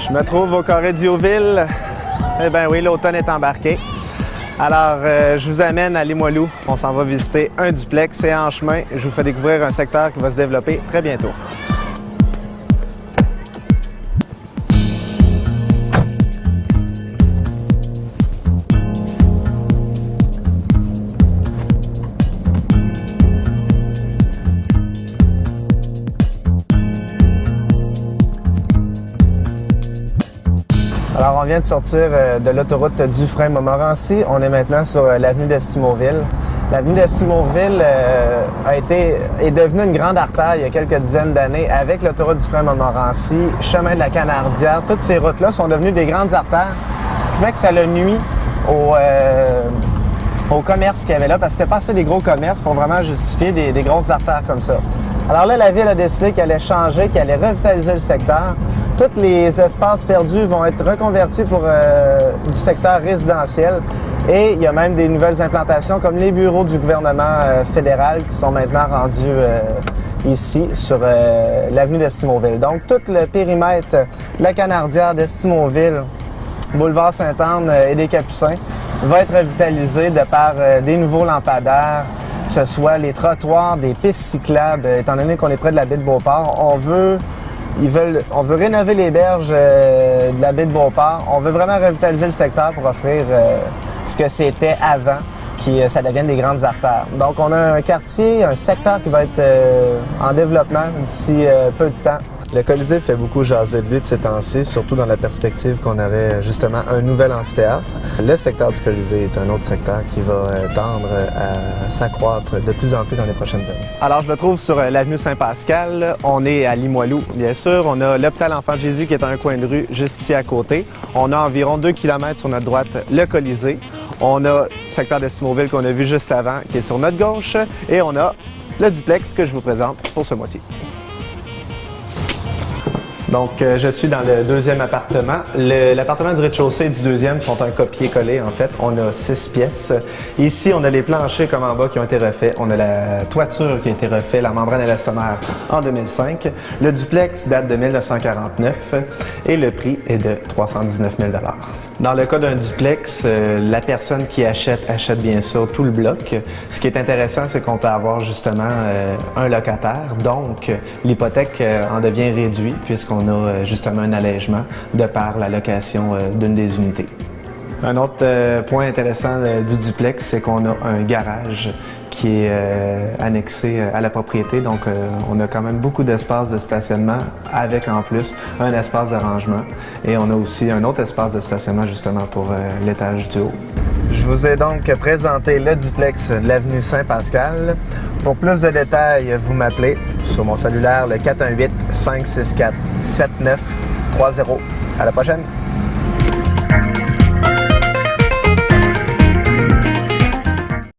Je me trouve au carré Diouville. Eh bien oui, l'automne est embarqué. Alors, je vous amène à Limoilou. On s'en va visiter un duplex et en chemin, je vous fais découvrir un secteur qui va se développer très bientôt. Alors, on vient de sortir de l'autoroute Dufresne-Montmorency. On est maintenant sur l'avenue d'Estimauville. L'avenue d'Estimauville est devenue une grande artère il y a quelques dizaines d'années avec l'autoroute Dufresne-Montmorency, chemin de la Canardière. Toutes ces routes-là sont devenues des grandes artères, ce qui fait que ça le nuit au commerce qu'il y avait là, parce que c'était pas assez des gros commerces pour vraiment justifier des grosses artères comme ça. Alors là, la ville a décidé qu'elle allait changer, qu'elle allait revitaliser le secteur. Tous les espaces perdus vont être reconvertis pour du secteur résidentiel. Et il y a même des nouvelles implantations comme les bureaux du gouvernement fédéral qui sont maintenant rendus ici sur l'avenue d'Estimauville. Donc tout le périmètre de la Canardière d'Estimauville, boulevard Sainte-Anne et des Capucins va être revitalisé de par des nouveaux lampadaires, que ce soit les trottoirs, des pistes cyclables, étant donné qu'on est près de la baie de Beauport. On veut rénover les berges de la baie de Beauport. On veut vraiment revitaliser le secteur pour offrir ce que c'était avant, que ça devienne des grandes artères. Donc, on a un quartier, un secteur qui va être en développement d'ici peu de temps. Le Colisée fait beaucoup jaser de lui de ces temps-ci, surtout dans la perspective qu'on aurait justement un nouvel amphithéâtre. Le secteur du Colisée est un autre secteur qui va tendre à s'accroître de plus en plus dans les prochaines années. Alors, je me trouve sur l'avenue Saint-Pascal. On est à Limoilou, bien sûr. On a l'hôpital Enfant-Jésus qui est à un coin de rue juste ici à côté. On a environ 2 km sur notre droite le Colisée. On a le secteur d'Estimauville qu'on a vu juste avant qui est sur notre gauche. Et on a le duplex que je vous présente pour ce mois-ci. Donc, je suis dans le deuxième appartement. L'appartement du rez-de-chaussée et du deuxième sont un copier-coller, en fait. On a 6 pièces. Ici, on a les planchers comme en bas qui ont été refaits. On a la toiture qui a été refaite, la membrane élastomère en 2005. Le duplex date de 1949 et le prix est de 319 000 $. Dans le cas d'un duplex, la personne qui achète bien sûr tout le bloc. Ce qui est intéressant, c'est qu'on peut avoir justement un locataire. Donc, l'hypothèque en devient réduite puisqu'on a justement un allègement de par la location d'une des unités. Un autre point intéressant du duplex, c'est qu'on a un garage qui est annexé à la propriété. Donc, on a quand même beaucoup d'espace de stationnement avec en plus un espace de rangement. Et on a aussi un autre espace de stationnement justement pour l'étage du haut. Je vous ai donc présenté le duplex de l'avenue Saint-Pascal. Pour plus de détails, vous m'appelez sur mon cellulaire le 418-564-7930. À la prochaine!